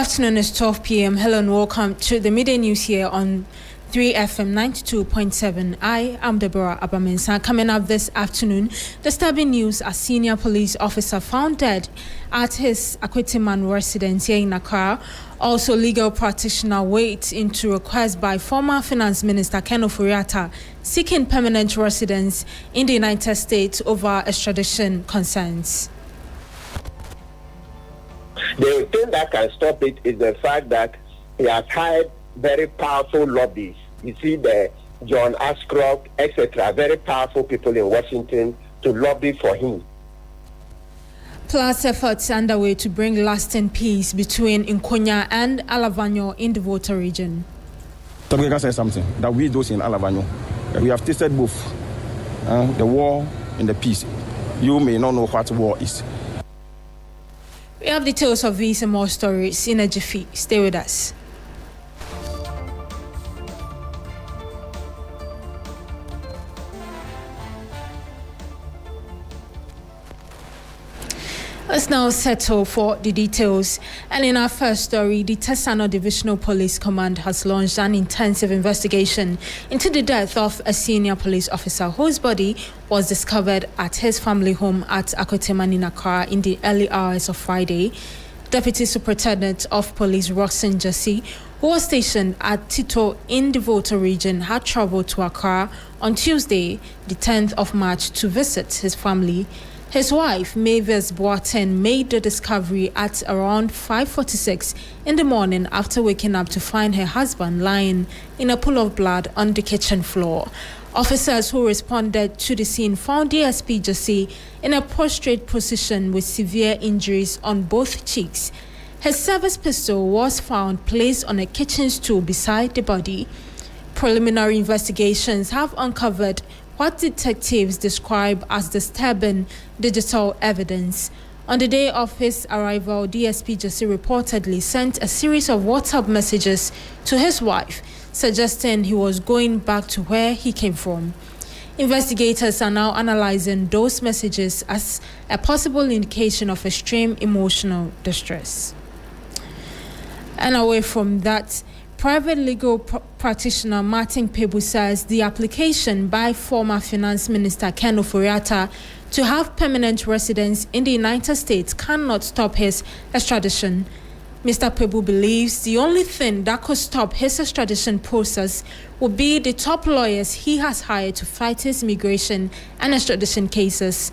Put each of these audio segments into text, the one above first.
Afternoon is 12 p.m. Hello and welcome to the midday news here on 3FM 92.7. I am Deborah Abba Mensah. Coming up this afternoon, disturbing news: a senior police officer found dead at his Akwetiman residence here in Accra. Also, legal practitioner waits into request by former Finance Minister Ken Ofori-Atta seeking permanent residence in the United States over extradition concerns. The thing that can stop it is the fact that he has hired very powerful lobbies. You see the John Ashcroft, etc., very powerful people in Washington to lobby for him. Plus, efforts underway to bring lasting peace between Nkonya and Alavanyo in the Volta region. So we can say something that we those in Alavanyo, we have tasted both the war and the peace. You may not know what war is. We have details of these and more stories in a jiffy. Stay with us. Let's now settle for the details. And in our first story, the Tesano Divisional Police Command has launched an intensive investigation into the death of a senior police officer whose body was discovered at his family home at Akwetiman in Accra in the early hours of Friday. Deputy Superintendent of Police Roxanne Jesse, who was stationed at Tito in the Volta region, had traveled to Accra on Tuesday, the 10th of March, to visit his family. His wife, Mavis Boateng, made the discovery at around 5:46 in the morning after waking up to find her husband lying in a pool of blood on the kitchen floor. Officers who responded to the scene found DSP Jesse in a prostrate position with severe injuries on both cheeks. His service pistol was found placed on a kitchen stool beside the body. Preliminary investigations have uncovered what detectives describe as disturbing digital evidence. On the day of his arrival, DSP Jesse reportedly sent a series of WhatsApp messages to his wife, suggesting he was going back to where he came from. Investigators are now analyzing those messages as a possible indication of extreme emotional distress. And away from that, private legal practitioner Martin Pebu says the application by former Finance Minister Ken Ofori-Atta to have permanent residence in the United States cannot stop his extradition. Mr. Pebu believes the only thing that could stop his extradition process would be the top lawyers he has hired to fight his immigration and extradition cases.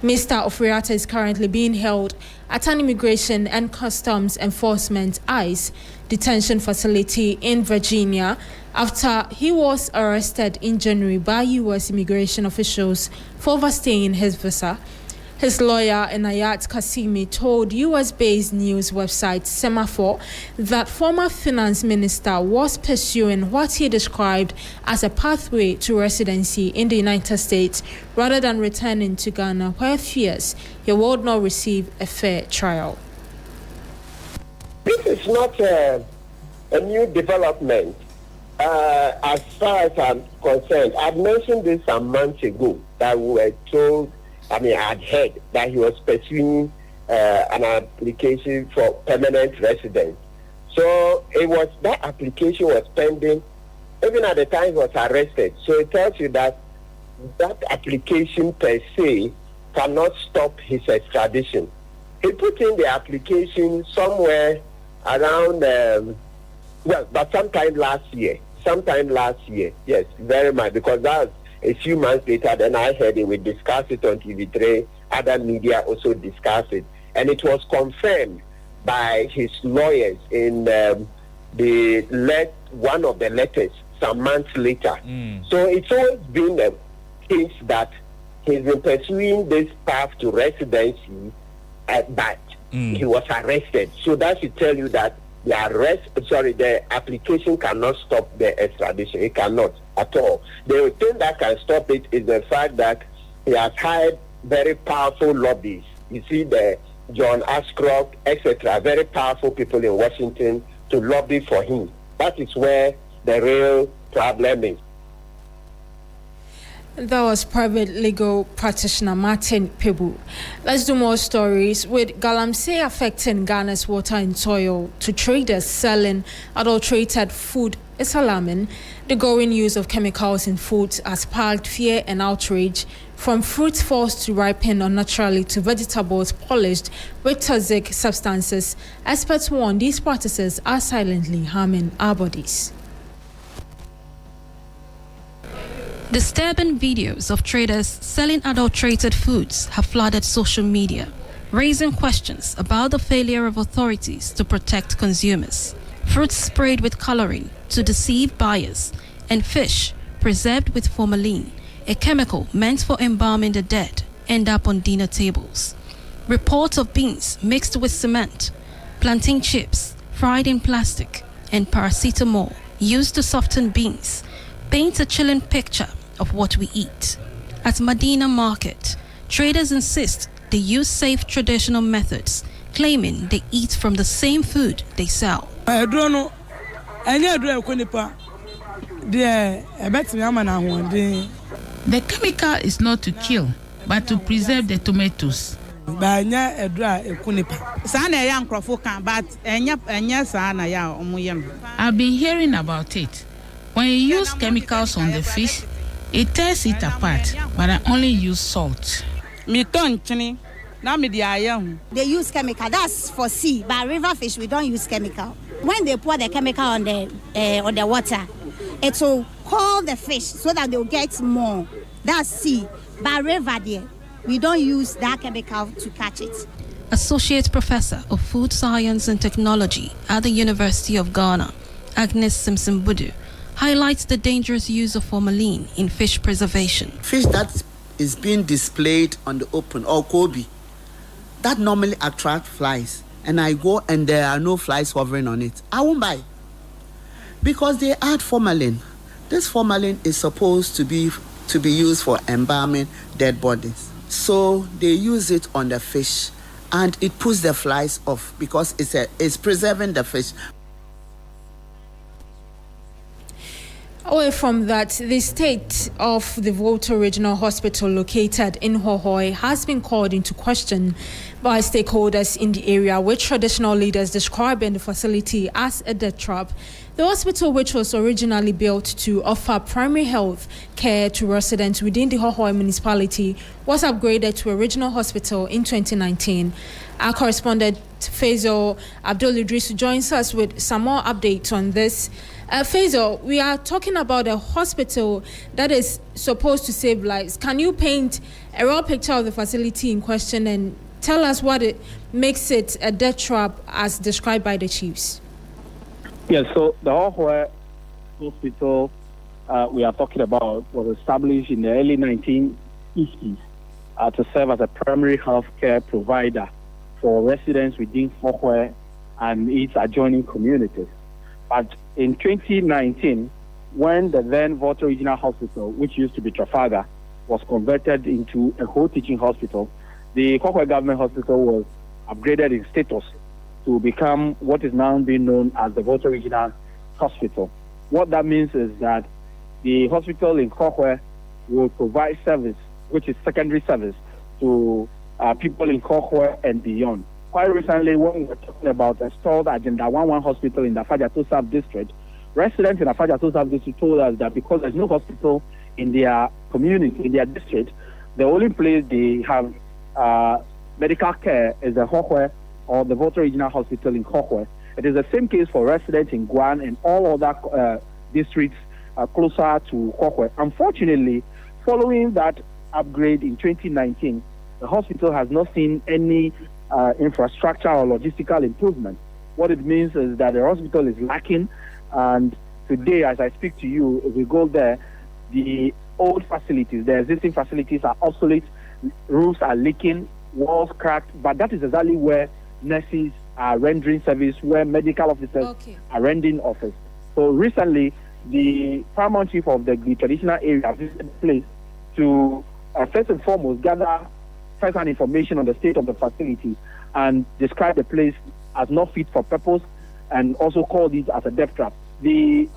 Mr. Ofori-Atta is currently being held at an Immigration and Customs Enforcement ICE detention facility in Virginia after he was arrested in January by U.S. immigration officials for overstaying his visa. His lawyer, Inayat Kasimi, told U.S.-based news website Semaphore that former finance minister was pursuing what he described as a pathway to residency in the United States rather than returning to Ghana, where fears he would not receive a fair trial. This is not a new development. As far as I'm concerned, I mentioned this some months ago that we were told, I had heard that he was pursuing an application for permanent residence. So that application was pending even at the time he was arrested. So it tells you that application per se cannot stop his extradition. He put in the application somewhere around, but sometime last year, yes, very much, because that was a few months later. Then I heard it, we discussed it on TV3, other media also discussed it, and it was confirmed by his lawyers in one of the letters some months later. So it's always been a case that he's been pursuing this path to residency, but he was arrested. So that should tell you that the application cannot stop the extradition. It cannot at all. The thing that can stop it is the fact that he has hired very powerful lobbies. You see the John Ashcroft, etc., very powerful people in Washington to lobby for him. That is where the real problem is. That was private legal practitioner Martin Pebu. Let's do more stories with Galamsey affecting Ghana's water and soil to traders selling adulterated food is alarming. The growing use of chemicals in foods has sparked fear and outrage, from fruits forced to ripen unnaturally to vegetables polished with toxic substances. Experts warn these practices are silently harming our bodies. Disturbing videos of traders selling adulterated foods have flooded social media, raising questions about the failure of authorities to protect consumers. Fruits sprayed with coloring to deceive buyers, and fish preserved with formalin, a chemical meant for embalming the dead, end up on dinner tables. Reports of beans mixed with cement, plantain chips fried in plastic, and paracetamol used to soften beans paint a chilling picture of what we eat. At Medina Market, traders insist they use safe traditional methods, claiming they eat from the same food they sell. The chemical is not to kill, but to preserve the tomatoes. I've been hearing about it. When you use chemicals on the fish, it tears it apart, but I only use salt. They use chemical, that's for sea, but river fish we don't use chemical. When they pour the chemical on the water, it will call the fish so that they'll get more. That's sea, but river there, we don't use that chemical to catch it. Associate Professor of Food Science and Technology at the University of Ghana, Agnes Simpson-Budu, highlights the dangerous use of formalin in fish preservation. Fish that is being displayed on the open, or Kobe, that normally attract flies. And I go and there are no flies hovering on it. I won't buy. Because they add formalin. This formalin is supposed to be used for embalming dead bodies. So they use it on the fish and it puts the flies off because it's preserving the fish. Away from that, the state of the Volta Regional Hospital located in Hohoe has been called into question by stakeholders in the area, with traditional leaders describing the facility as a death trap. The hospital, which was originally built to offer primary health care to residents within the Hohoe municipality, was upgraded to a regional hospital in 2019. Our correspondent Faisal Abdul Idris joins us with some more updates on this. Faisal, we are talking about a hospital that is supposed to save lives. Can you paint a raw picture of the facility in question and tell us what it makes it a death trap as described by the chiefs? Yes, so the Hohoe Hospital we are talking about was established in the early 1950s to serve as a primary health care provider for residents within Hohoe and its adjoining communities. But in 2019, when the then Volta Regional Hospital, which used to be Trafalgar, was converted into a whole teaching hospital, the Hohoe Government Hospital was upgraded in status to become what is now being known as the Volta Regional Hospital. What that means is that the hospital in Hohoe will provide service, which is secondary service, to people in Hohoe and beyond. Quite recently, when we were talking about a stalled Agenda 11 hospital in the Afajato South District, residents in the Afajato South District told us that because there's no hospital in their community, in their district, the only place they have medical care is the Hohoe or the Volta Regional Hospital in Hohoe. It is the same case for residents in Guan and all other districts closer to Hohoe. Unfortunately, following that upgrade in 2019, the hospital has not seen any infrastructure or logistical improvement. What it means is that the hospital is lacking, and today, as I speak to you, if we go there, the old facilities, the existing facilities are obsolete, roofs are leaking, walls cracked, but that is exactly where nurses are rendering service, where medical officers are rendering office. So recently, the paramount chief of the traditional area visited the place to first and foremost gather first-hand information on the state of the facility and describe the place as not fit for purpose and also call it as a death trap. The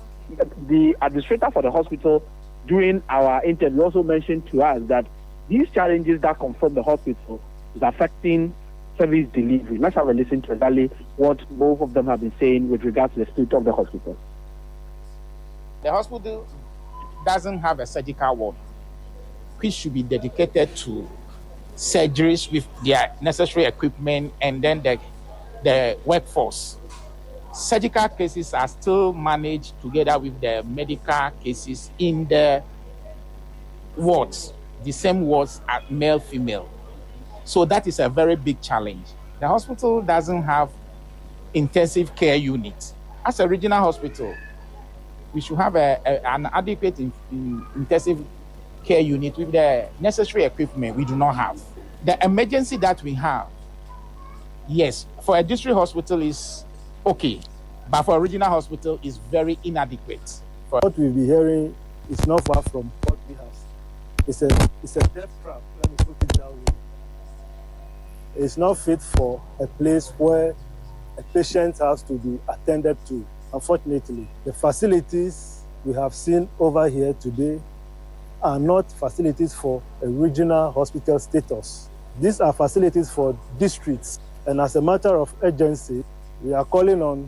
administrator for the hospital during our interview, also mentioned to us that these challenges that confront the hospital is affecting service delivery. Let's have a listen to exactly what both of them have been saying with regards to the state of the hospital. The hospital doesn't have a surgical ward, which should be dedicated to surgeries with their necessary equipment and then the workforce. Surgical cases are still managed together with the medical cases in the wards, the same wards as male, female. So that is a very big challenge. The hospital doesn't have intensive care unit. As a regional hospital, we should have an adequate intensive care unit with the necessary equipment. We do not have. The emergency that we have, yes, for a district hospital is okay, but for a regional hospital is very inadequate. What we'll be hearing is not far from what we have. It's a death trap, let me put it that way. It's not fit for a place where a patient has to be attended to. Unfortunately, the facilities we have seen over here today are not facilities for a regional hospital status. These are facilities for districts. And as a matter of urgency, we are calling on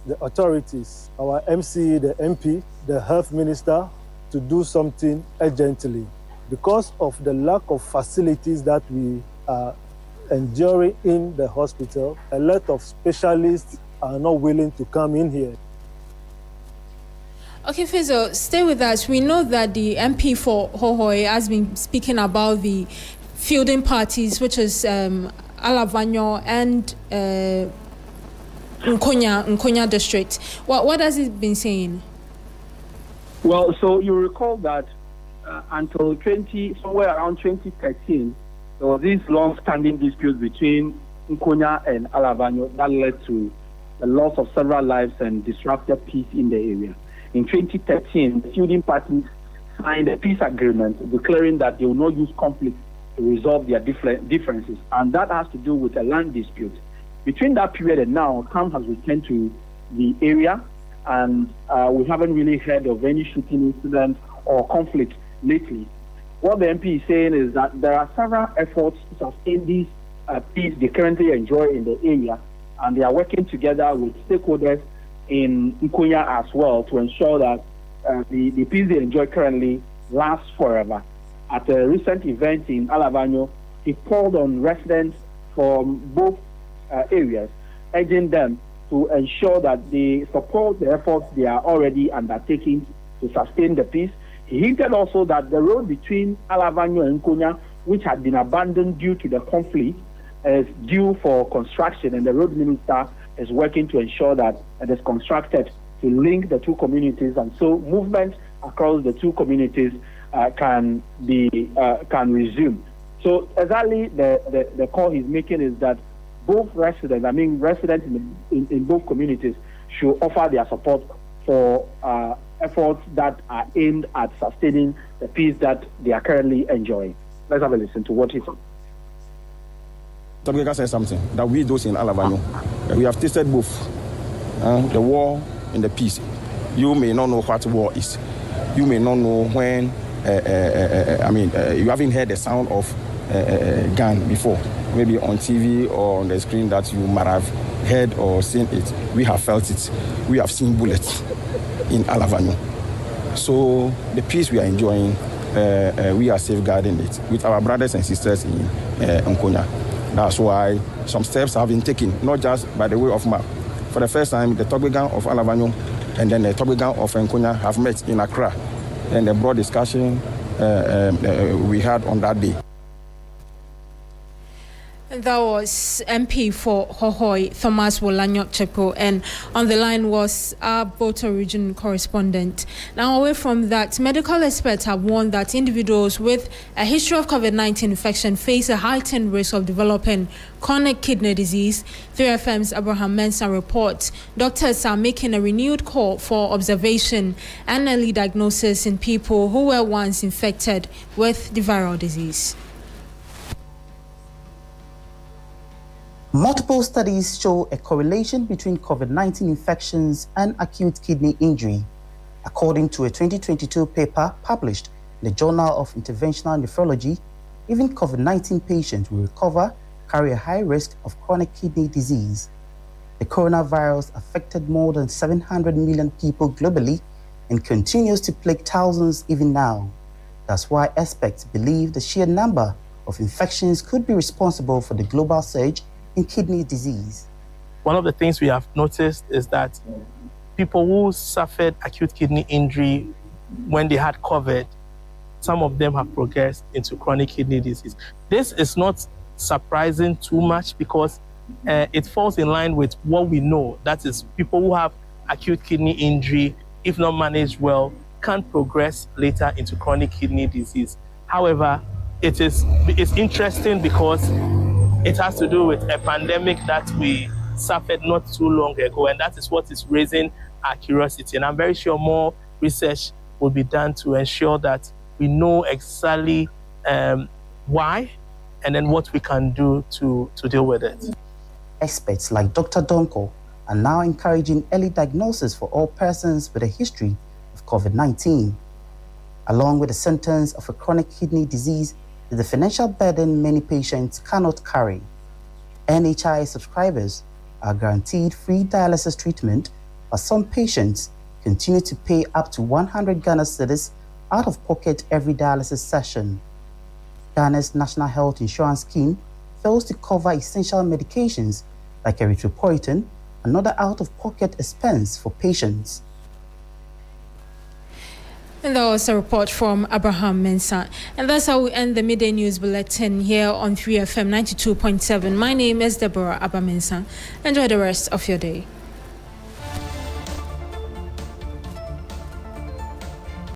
the authorities, our MC, the MP, the health minister, to do something urgently. Because of the lack of facilities that we are enduring in the hospital, a lot of specialists are not willing to come in here. Okay, Fizo, stay with us. We know that the MP for Hohoe has been speaking about the fielding parties, which is Alavanyo and Nkonya district. What has it been saying? Well, so you recall that until somewhere around 2013, there was this long-standing dispute between Nkonya and Alavanyo that led to the loss of several lives and disrupted peace in the area. In 2013, the fielding parties signed a peace agreement declaring that they will not use conflict to resolve their differences, and that has to do with a land dispute. Between that period and now, CAM has returned to the area, and we haven't really heard of any shooting incident or conflict lately. What the MP is saying is that there are several efforts to sustain this peace they currently enjoy in the area, and they are working together with stakeholders in Nkonya as well to ensure that the peace they enjoy currently lasts forever. At a recent event in Alavanyo, he called on residents from both areas, urging them to ensure that they support the efforts they are already undertaking to sustain the peace. He hinted also that the road between Alavanyo and Nkonya, which had been abandoned due to the conflict, is due for construction, and the road minister is working to ensure that it is constructed to link the two communities, and so movement across the two communities can resume. So exactly the call he's making is that both residents in both communities should offer their support for efforts that are aimed at sustaining the peace that they are currently enjoying. Let's have a listen to what he said. Tabeka said something that we those in Alavanyo, we have tasted both the war and the peace. You may not know what war is. You may not know when. You haven't heard the sound of a gun before, maybe on TV or on the screen that you might have heard or seen it. We have felt it. We have seen bullets in Alavanyo. So the peace we are enjoying, we are safeguarding it with our brothers and sisters in Nkonya. That's why some steps have been taken, not just by the way of map. For the first time, the Togbegan of Alavanyo and then the Togbegan of Nkonya have met in Accra. And the broad discussion we had on that day. That was MP for Hohoe, Thomas Wolanyo Chepo, and on the line was our Boto region correspondent. Now, away from that, medical experts have warned that individuals with a history of COVID-19 infection face a heightened risk of developing chronic kidney disease. 3FM's Abraham Mensah reports doctors are making a renewed call for observation and early diagnosis in people who were once infected with the viral disease. Multiple studies show a correlation between COVID-19 infections and acute kidney injury. According to a 2022 paper published in the Journal of Interventional Nephrology, even COVID-19 patients will recover, carry a high risk of chronic kidney disease. The coronavirus affected more than 700 million people globally and continues to plague thousands even now. That's why experts believe the sheer number of infections could be responsible for the global surge in kidney disease. One of the things we have noticed is that people who suffered acute kidney injury when they had COVID, some of them have progressed into chronic kidney disease. This is not surprising too much because it falls in line with what we know. That is, people who have acute kidney injury, if not managed well, can progress later into chronic kidney disease. However, it's interesting because it has to do with a pandemic that we suffered not too long ago, and that is what is raising our curiosity. And I'm very sure more research will be done to ensure that we know exactly why and then what we can do to deal with it. Experts like Dr. Donko are now encouraging early diagnosis for all persons with a history of COVID-19. Along with the symptoms of a chronic kidney disease, is the financial burden many patients cannot carry. NHI subscribers are guaranteed free dialysis treatment, but some patients continue to pay up to 100 Ghana cedis out of pocket every dialysis session. Ghana's National Health Insurance Scheme fails to cover essential medications like erythropoietin, another out-of-pocket expense for patients. And that was a report from Abraham Mensah. And that's how we end the midday news bulletin here on 3FM 92.7. My name is Deborah Abba Mensah. Enjoy the rest of your day.